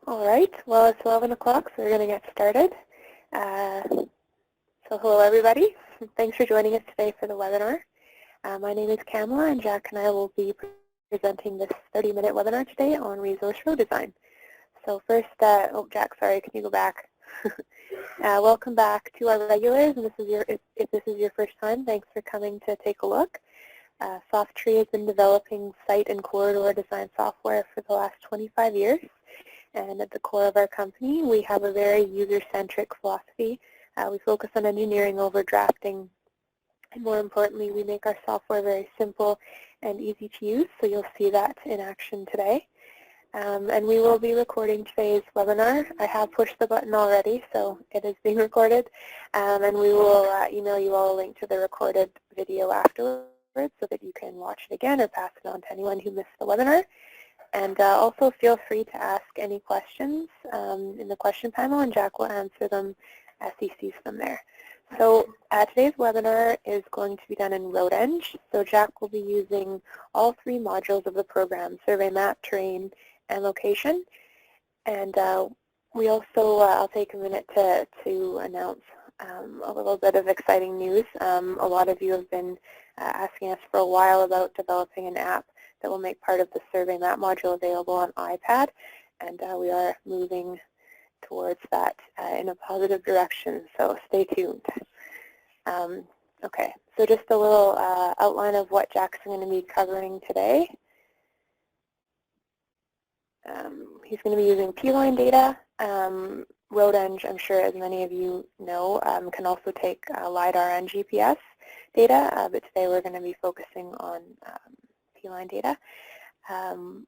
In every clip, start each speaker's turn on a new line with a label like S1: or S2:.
S1: All right, well, it's 11 o'clock, so we're going to get started. So hello, everybody. Thanks for joining us today for the webinar. My name is Kamala, and Jack and I will be presenting this 30-minute webinar today on resource road design. So first, oh, Jack, sorry, can you go back? Welcome back to our regulars, and if this is your first time, thanks for coming to take a look. Softtree has been developing site and corridor design software for the last 25 years. And at the core of our company, we have a very user-centric philosophy. We focus on engineering over drafting. And more importantly, we make our software very simple and easy to use. So you'll see that in action today. And we will be recording today's webinar. I have pushed the button already, so it is being recorded. And we will email you all a link to the recorded video afterwards so that you can watch it again or pass it on to anyone who missed the webinar. And also feel free to ask any questions in the question panel, and Jack will answer them as he sees them there. So today's webinar is going to be done in RoadEng. So Jack will be using all three modules of the program: survey map, terrain, and location. And we also, I'll take a minute to announce a little bit of exciting news. A lot of you have been asking us for a while about developing an app that will make part of the survey map module available on iPad, and we are moving towards that in a positive direction, so stay tuned. Okay, so just a little outline of what Jack's going to be covering today. He's going to be using P-line data. RoadEng, I'm sure as many of you know, can also take LiDAR and GPS data, but today we're going to be focusing on P-line data.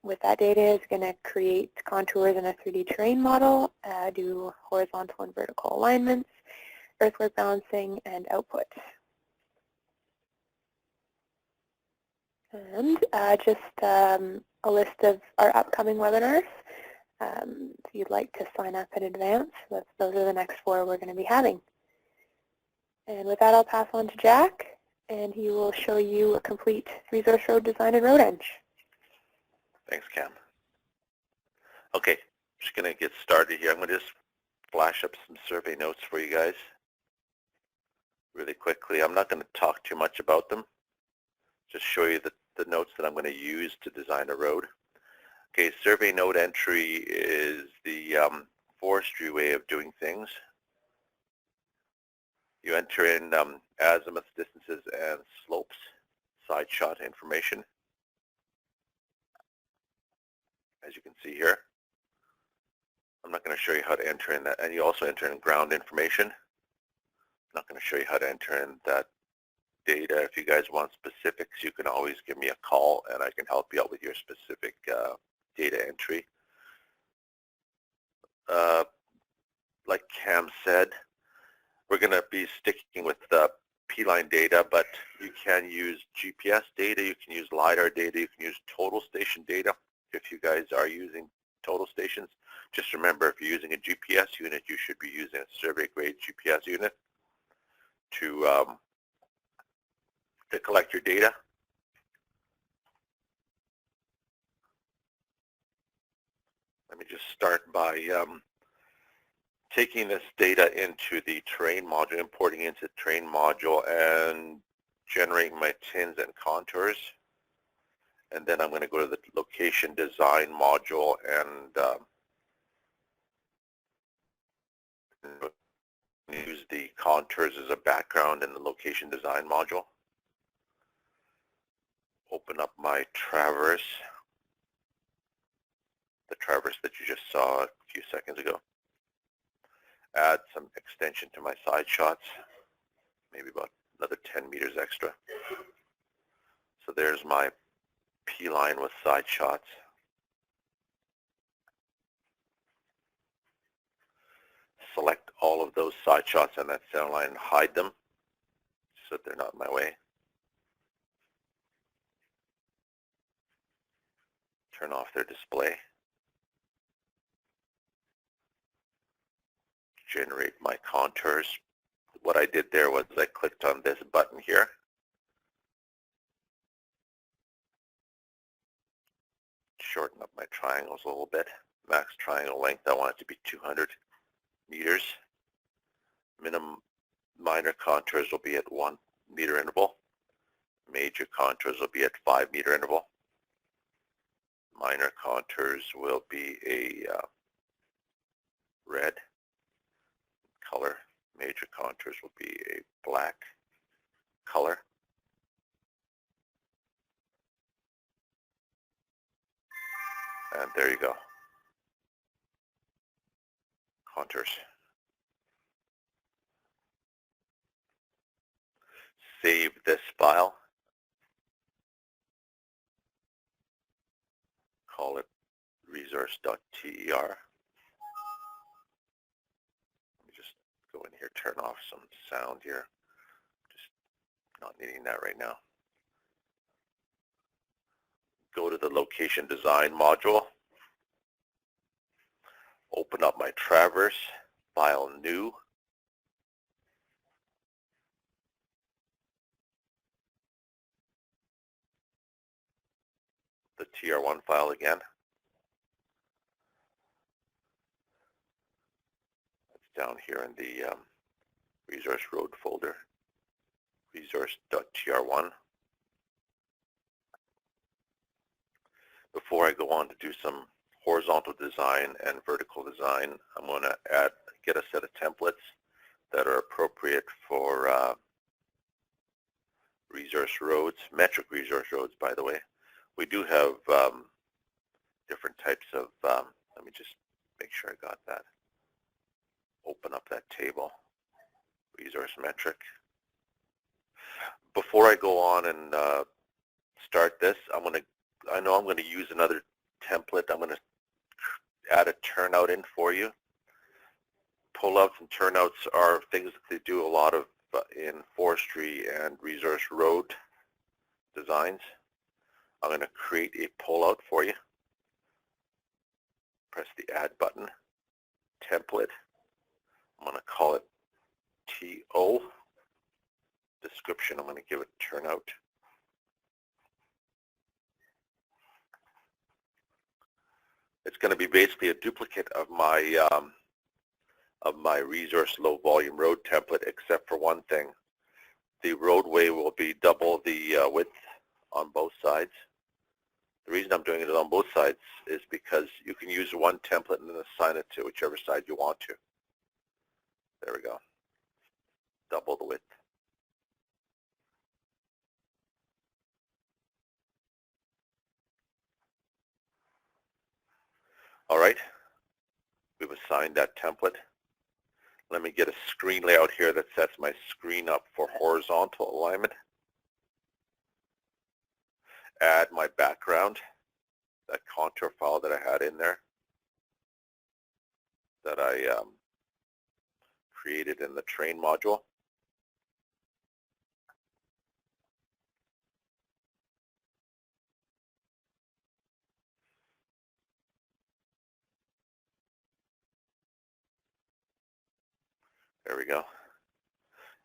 S1: With that data, is going to create contours in a 3D terrain model, do horizontal and vertical alignments, earthwork balancing, and output. And just a list of our upcoming webinars. If you'd like to sign up in advance, those are the next 4 we're going to be having. And with that, I'll pass on to Jack, and he will show you a complete resource road design in RoadEng.
S2: Thanks, Cam. Okay, I'm just going to get started here. I'm going to just flash up some survey notes for you guys really quickly. I'm not going to talk too much about them. Just show you the notes that I'm going to use to design a road. Okay, survey note entry is the forestry way of doing things. You enter in azimuth, distances, and slopes, side shot information, as you can see here. I'm not going to show you how to enter in that, and you also enter in ground information. I'm not going to show you how to enter in that data. If you guys want specifics, you can always give me a call, and I can help you out with your specific data entry. Like Cam said, we're going to be sticking with the P-line data, but you can use GPS data, you can use LiDAR data, you can use total station data. If you guys are using total stations, just remember, if you're using a GPS unit, you should be using a survey-grade GPS unit to collect your data. Let me just start by taking this data into the terrain module, importing into the terrain module, and generating my tins and contours. And then I'm going to go to the location design module and use the contours as a background in the location design module. Open up my traverse, the traverse that you just saw a few seconds ago. Add some extension to my side shots, maybe about another 10 meters extra. So there's my P-line with side shots. Select all of those side shots on that center line and hide them so that they're not in my way. Turn off their display. Generate my contours. What I did there was I clicked on this button here. Shorten up my triangles a little bit. Max triangle length, I want it to be 200 meters. Minor contours will be at 1 meter interval. Major contours will be at 5 meter interval. Minor contours will be a red color. Major contours will be a black color. And there you go. Contours. Save this file. Call it resource.ter. Let me just go in here, turn off some sound here. Just not needing that right now. Go to the location design module. Open up my traverse, file new. The TR1 file again. It's down here in the resource road folder, resource.tr1. Before I go on to do some horizontal design and vertical design, I'm going to get a set of templates that are appropriate for resource roads, metric resource roads, by the way. We do have different types of, let me just make sure I got that. Open up that table, resource metric. Before I go on and start this, I know I'm going to use another template. I'm going to add a turnout in for you. Pullouts and turnouts are things that they do a lot of in forestry and resource road designs. I'm going to create a pullout for you. Press the add button, template. I'm going to call it TO. Description, I'm going to give it turnout. It's going to be basically a duplicate of my resource low volume road template, except for one thing. The roadway will be double the width on both sides. The reason I'm doing it on both sides is because you can use one template and then assign it to whichever side you want to. There we go. Double the width. All right. We've assigned that template. Let me get a screen layout here that sets my screen up for horizontal alignment. Add my background, that contour file that I had in there that I created in the train module. There we go.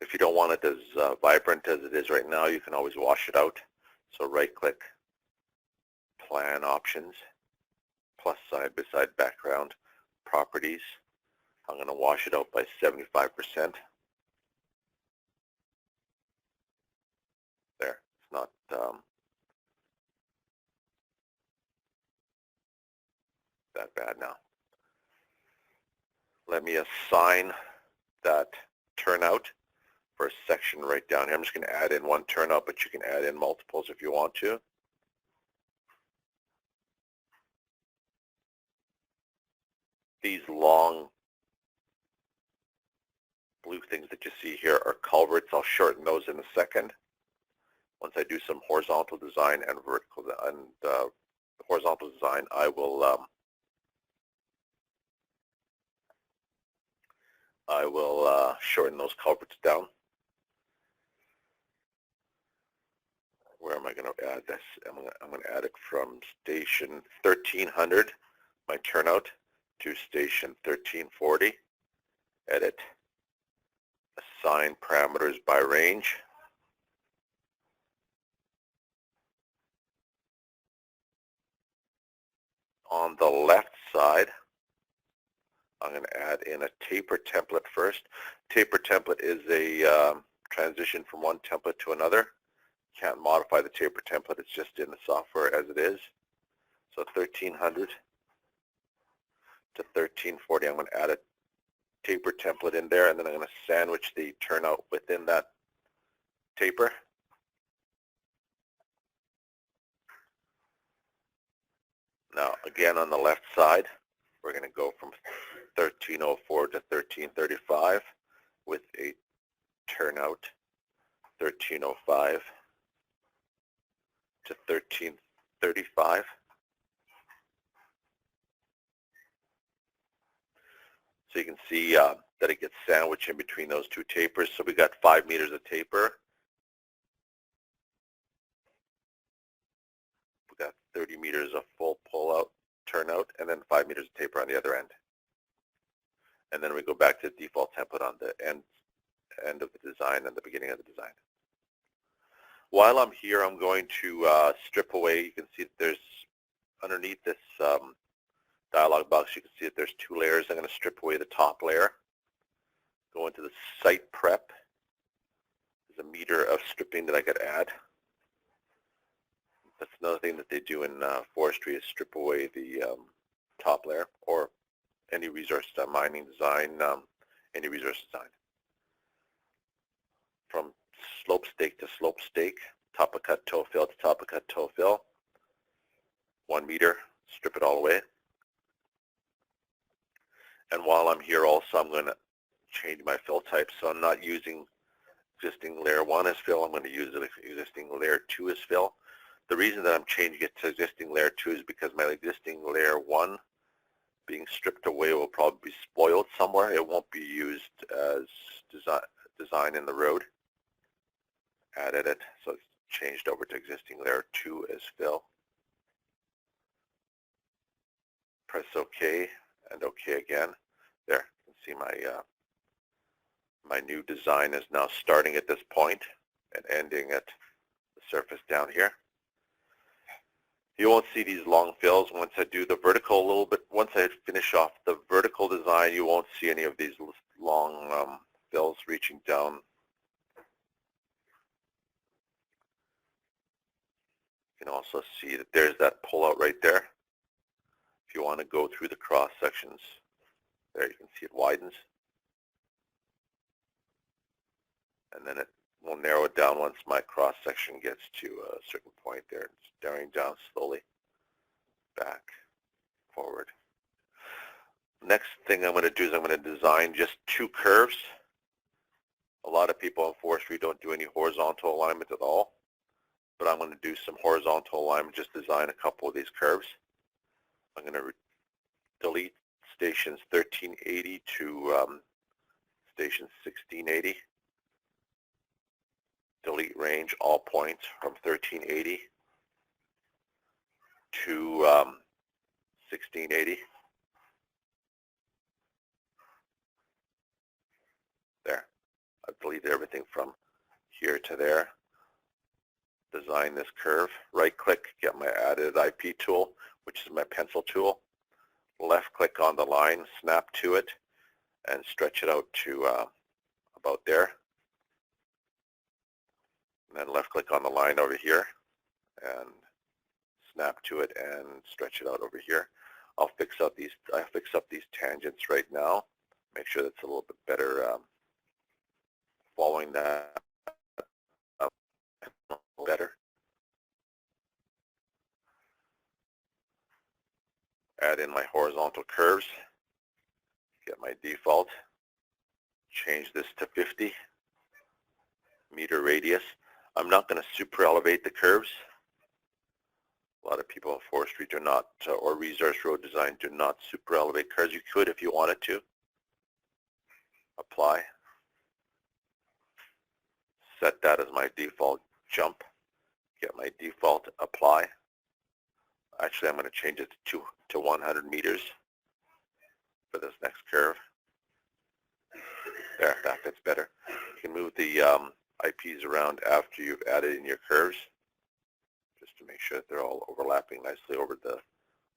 S2: If you don't want it as vibrant as it is right now, you can always wash it out. So right-click, Plan Options, plus side-by-side background, Properties. I'm going to wash it out by 75%. There, it's not that bad now. Let me assign that turnout for a section right down here. I'm just going to add in one turnout, but you can add in multiples if you want to. These long blue things that you see here are culverts. I'll shorten those in a second once I do some horizontal design and vertical. And horizontal design, I will shorten those culverts down. Where am I going to add this? I'm going to add it from station 1300, my turnout, to station 1340. Edit. Assign parameters by range. On the left side, I'm going to add in a taper template first. Taper template is a transition from one template to another. Can't modify the taper template, it's just in the software as it is. So 1300 to 1340, I'm going to add a taper template in there, and then I'm going to sandwich the turnout within that taper. Now again on the left side, we're going to go from 1304 to 1335 with a turnout 1305 to 1335. So you can see that it gets sandwiched in between those two tapers. So we got 5 meters of taper. We got 30 meters of full pull-out, turnout, and then 5 meters of taper on the other end. And then we go back to the default template on the end of the design and the beginning of the design. While I'm here, I'm going to strip away. You can see that there's, underneath this dialog box, you can see that there's 2 layers. I'm going to strip away the top layer. Go into the site prep. There's a meter of stripping that I could add. That's another thing that they do in forestry, is strip away the top layer, or any resource mining design, any resource design. From slope stake to slope stake, top of cut toe fill to top of cut toe fill. 1 meter, strip it all away. And while I'm here also, I'm going to change my fill type. So I'm not using existing layer 1 as fill. I'm going to use existing layer 2 as fill. The reason that I'm changing it to existing layer 2 is because my existing layer 1 being stripped away will probably be spoiled somewhere. It won't be used as design in the road. Added it, so it's changed over to existing layer 2 as fill. Press OK and OK again. There, you can see my new design is now starting at this point and ending at the surface down here. You won't see these long fills once I do the vertical a little bit. Once I finish off the vertical design, you won't see any of these long fills reaching down. You can also see that there's that pull-out right there. If you want to go through the cross sections, there you can see it widens. And then it will narrow it down once my cross section gets to a certain point there. It's narrowing down slowly, back, forward. Next thing I'm going to do is I'm going to design just 2 curves. A lot of people in forestry don't do any horizontal alignment at all, but I'm going to do some horizontal alignment, just design a couple of these curves. I'm going to delete stations 1380 to station 1680. Delete range all points from 1380 to 1680. There. I've deleted everything from here to there. Design this curve. Right click, get my added IP tool, which is my pencil tool. Left click on the line, snap to it, and stretch it out to about there. And then left click on the line over here and snap to it and stretch it out over here. I'll fix up these tangents right now. Make sure that's a little bit better following that up better. Add in my horizontal curves. Get my default. Change this to 50 meter radius. I'm not going to super elevate the curves. A lot of people in forestry do not, or resource road design, do not super elevate curves. You could if you wanted to. Apply. Set that as my default jump. Get my default apply. Actually, I'm going to change it to 100 meters for this next curve. There, that fits better. You can move the IPs around after you've added in your curves, just to make sure that they're all overlapping nicely over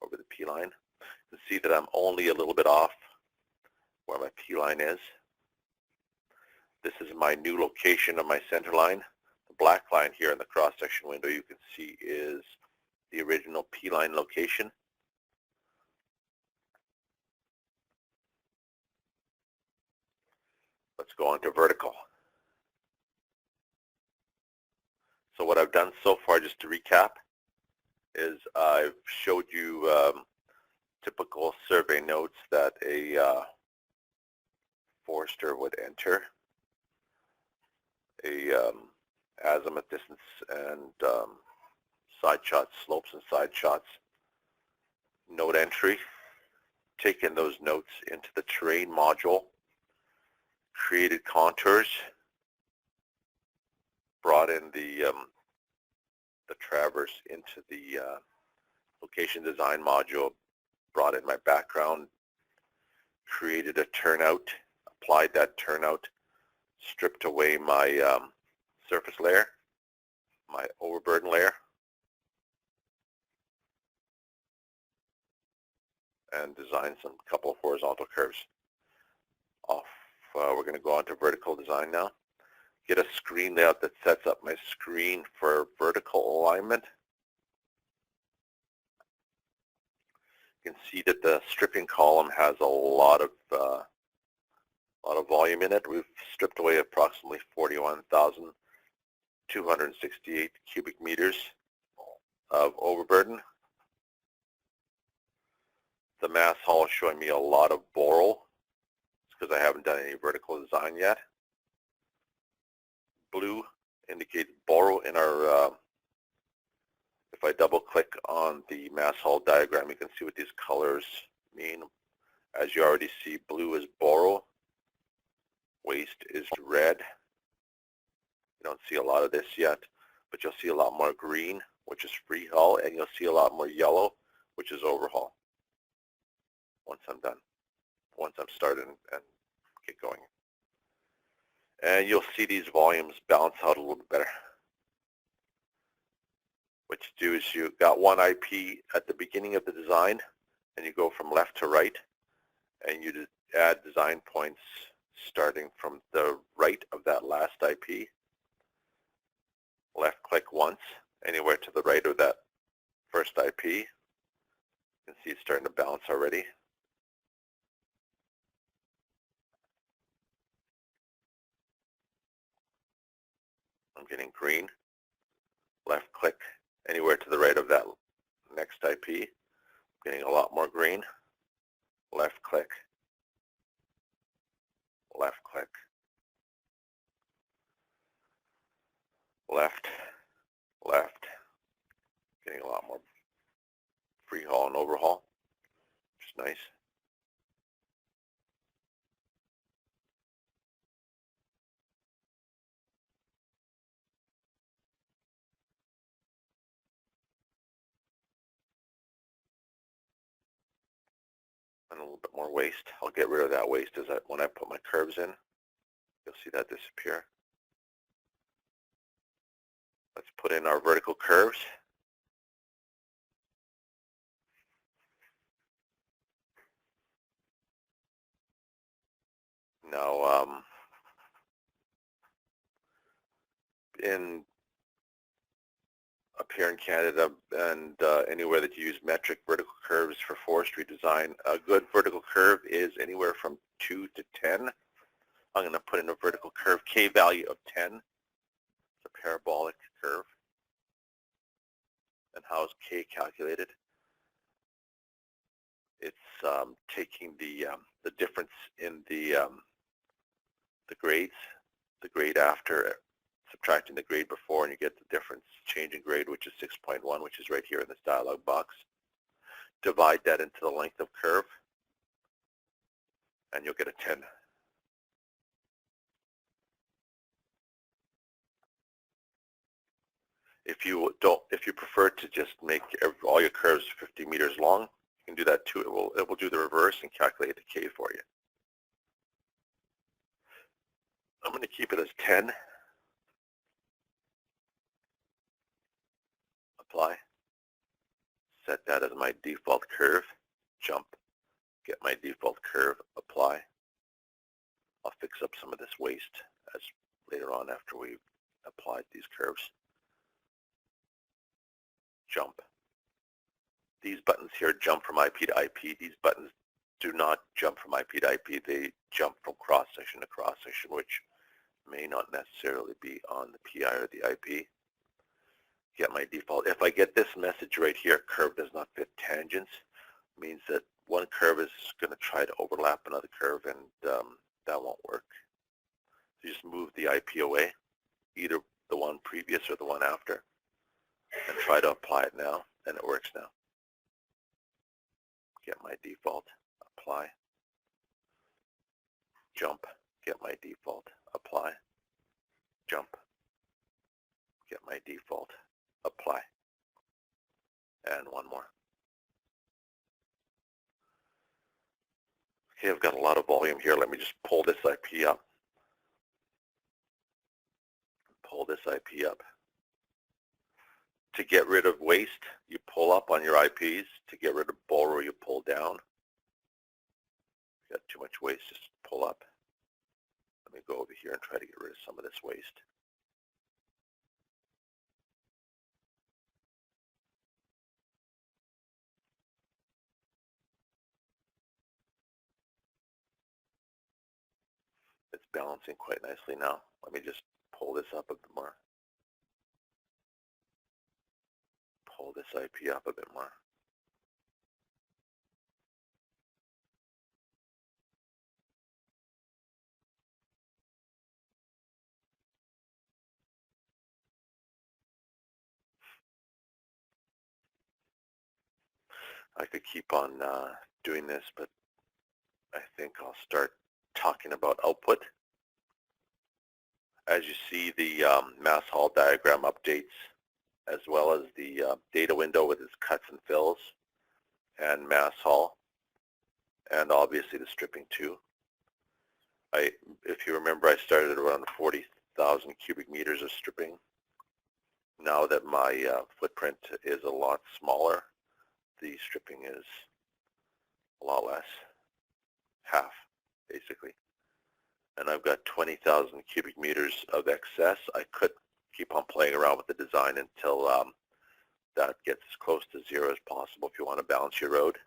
S2: over the P line. You can see that I'm only a little bit off where my P line is. This is my new location of my center line. The black line here in the cross-section window you can see is the original P line location. Let's go on to vertical. So what I've done so far, just to recap, is I've showed you typical survey notes that a forester would enter. A azimuth distance and side shots, slopes and side shots, note entry, taken those notes into the terrain module, created contours, brought in the traverse into the location design module, brought in my background, created a turnout, applied that turnout, stripped away my surface layer, my overburden layer, and designed some couple of horizontal curves. We're going to go on to vertical design now. Get a screen layout that sets up my screen for vertical alignment. You can see that the stripping column has a lot of volume in it. We've stripped away approximately 41,268 cubic meters of overburden. The mass haul is showing me a lot of boral. It's because I haven't done any vertical design yet. Blue indicates boral in our, if I double click on the mass haul diagram, you can see what these colors mean. As you already see, blue is boral, waste is red. You don't see a lot of this yet, but you'll see a lot more green, which is free haul, and you'll see a lot more yellow, which is overhaul. Once I'm done, once I'm started and get going. And you'll see these volumes balance out a little bit better. What you do is you got one IP at the beginning of the design, and you go from left to right, and you add design points starting from the right of that last IP. Left click once, anywhere to the right of that first IP. You can see it's starting to balance already. I'm getting green. Left click anywhere to the right of that next IP. I'm getting a lot more green. Left click. Left click. Left. Left. Getting a lot more free haul and overhaul, which is nice. And a little bit more waste. I'll get rid of that waste when I put my curves in. You'll see that disappear. Let's put in our vertical curves. Now, up here in Canada and anywhere that you use metric vertical curves for forestry design, a good vertical curve is anywhere from 2 to 10. I'm going to put in a vertical curve K value of 10. It's a parabolic curve. And how is K calculated? It's taking the difference in the grades, the grade after, subtracting the grade before, and you get the difference, change in grade, which is 6.1, which is right here in this dialog box. Divide that into the length of curve, and you'll get a 10. If you prefer to just make all your curves 50 meters long, you can do that too. It will do the reverse and calculate the K for you. I'm going to keep it as 10. Apply. set that as my default curve, jump, get my default curve, apply. I'll fix up some of this waste as later on after we've applied these curves. Jump. These buttons here jump from IP to IP. These buttons do not jump from IP to IP. They jump from cross-section to cross-section, which may not necessarily be on the PI or the IP. Get my default. If I get this message right here, curve does not fit tangents, means that one curve is going to try to overlap another curve, and that won't work. So you just move the IP away, either the one previous or the one after, and try to apply it now, and it works now. Get my default, apply, jump, get my default, apply, jump, get my default, apply, and one more. Okay, I've got a lot of volume here. Let me just pull this IP up. Pull this IP up. To get rid of waste, you pull up on your IPs. To get rid of borrow, you pull down. If you got too much waste, just pull up. Let me go over here and try to get rid of some of this waste. It's balancing quite nicely now. Let me just pull this up a bit more. Pull this IP up a bit more. I could keep on doing this, but I think I'll start talking about output. As you see, the mass haul diagram updates, as well as the data window with its cuts and fills, and mass haul, and obviously the stripping too. If you remember, I started around 40,000 cubic meters of stripping. Now that my footprint is a lot smaller, the stripping is a lot less, half basically. And I've got 20,000 cubic meters of excess. I could keep on playing around with the design until that gets as close to zero as possible if you want to balance your road.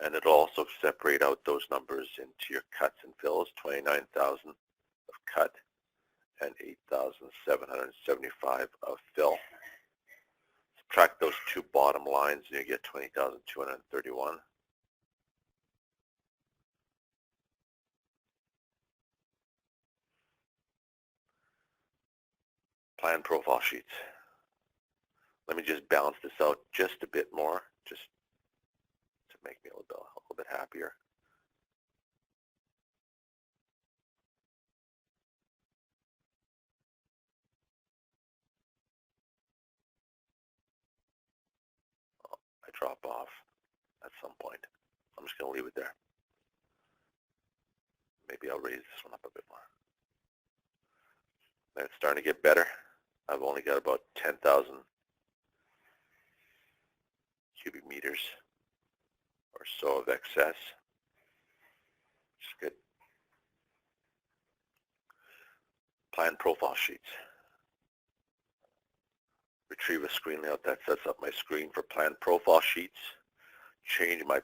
S2: And it'll also separate out those numbers into your cuts and fills, 29,000 of cut and 8,775 of fill. Subtract those two bottom lines and you get 20,231. Plan profile sheets. Let me just balance this out just a bit more, just to make me a little bit happier. I drop off at some point. I'm just going to leave it there. Maybe I'll raise this one up a bit more. It's starting to get better. I've only got about 10,000 cubic meters or so of excess, which is good. Plan profile sheets. Retrieve a screen layout that sets up my screen for plan profile sheets. Change my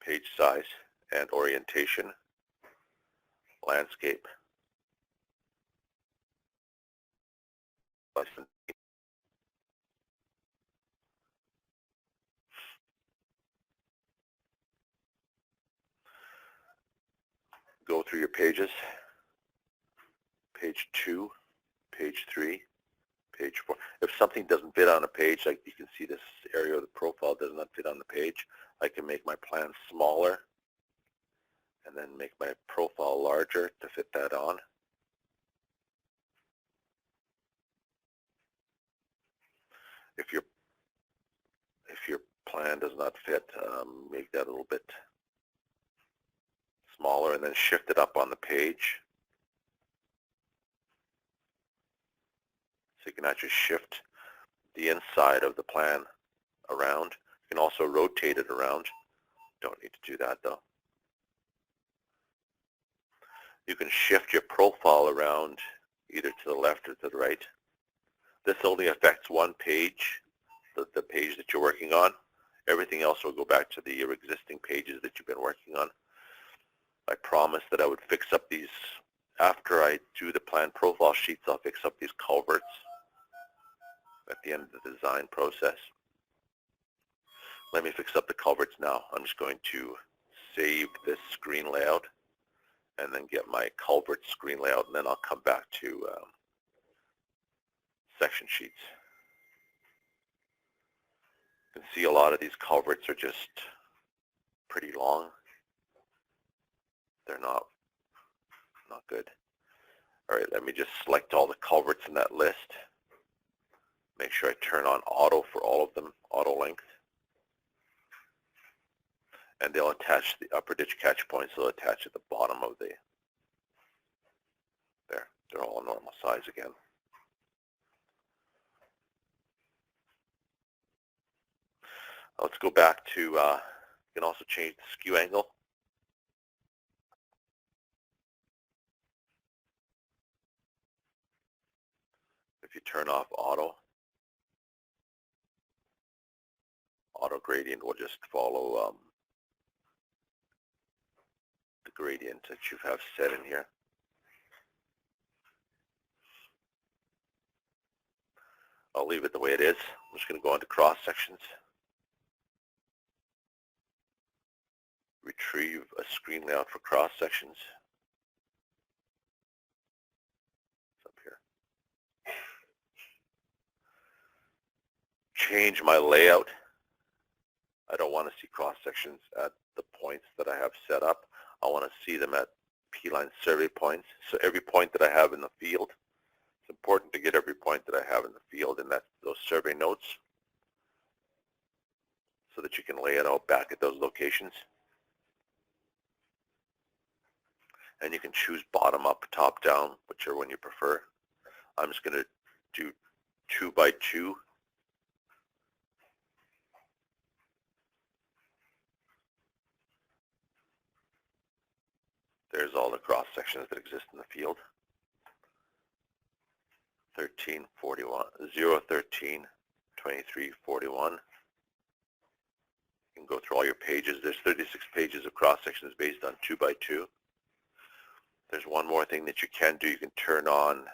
S2: page size and orientation. Landscape. Go through your pages. Page 2, page 3, page 4. If something doesn't fit on a page, like you can see this area of the profile does not fit on the page, I can make my plan smaller and then make my profile larger to fit that on. If your plan does not fit, make that a little bit smaller and then shift it up on the page. So you can actually shift the inside of the plan around. You can also rotate it around. Don't need to do that though. You can shift your profile around either to the left or to the right. This only affects one page, the page that you're working on. Everything else will go back to your existing pages that you've been working on. I promised that I would fix up these, after I do the plan profile sheets, I'll fix up these culverts at the end of the design process. Let me fix up the culverts now. I'm just going to save this screen layout and then get my culvert screen layout, and then I'll come back to section sheets. You can see a lot of these culverts are just pretty long. They're not good. All right, let me just select all the culverts in that list. Make sure I turn on auto for all of them, auto length. And they'll attach the upper ditch catch points. They'll attach at the bottom of the, there. They're all normal size again. Let's go back to, you can also change the skew angle. If you turn off auto gradient will just follow the gradient that you have set in here. I'll leave it the way it is. I'm just going to go into cross sections. Retrieve a screen layout for cross sections. It's up here. Change my layout. I don't want to see cross sections at the points that I have set up. I want to see them at P-line survey points. So every point that I have in the field, it's important to get every point that I have in the field, and that's those survey notes, so that you can lay it out back at those locations. And you can choose bottom up, top down, whichever one you prefer. I'm just going to do 2 by 2. There's all the cross sections that exist in the field. 13, 41, 0, 13, 23, 41. You can go through all your pages. There's 36 pages of cross sections based on 2 by 2. There's one more thing that you can do. You can turn on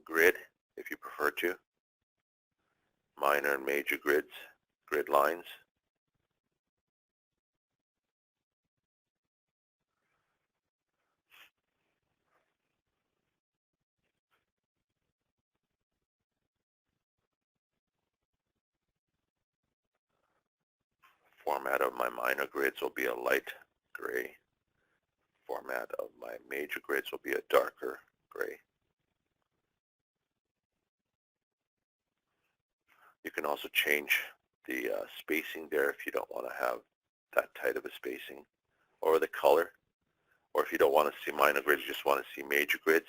S2: grid if you prefer to. Minor and major grids, grid lines. Format of my minor grids will be a light gray. Format of my major grids will be a darker gray. You can also change the spacing there if you don't want to have that tight of a spacing, or the color, or if you don't want to see minor grids, you just want to see major grids,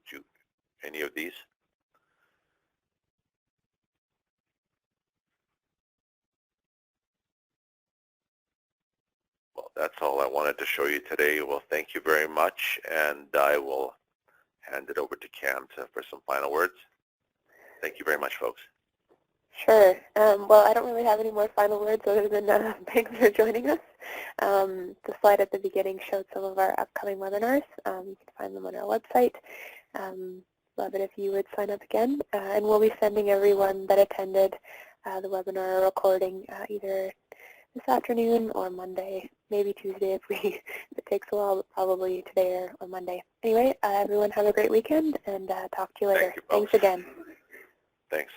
S2: do any of these. Well, that's all I wanted to show you today. Well, thank you very much, and I will hand it over to Cam for some final words. Thank you very much, folks.
S1: Sure. Well, I don't really have any more final words other than thanks for joining us. The slide at the beginning showed some of our upcoming webinars. You can find them on our website. Love it if you would sign up again. And we'll be sending everyone that attended the webinar a recording either this afternoon or Monday, maybe Tuesday if it takes a while, but probably today or Monday. Anyway, everyone have a great weekend, and talk to you later.
S2: Thank you,
S1: Thanks again.
S2: Thanks.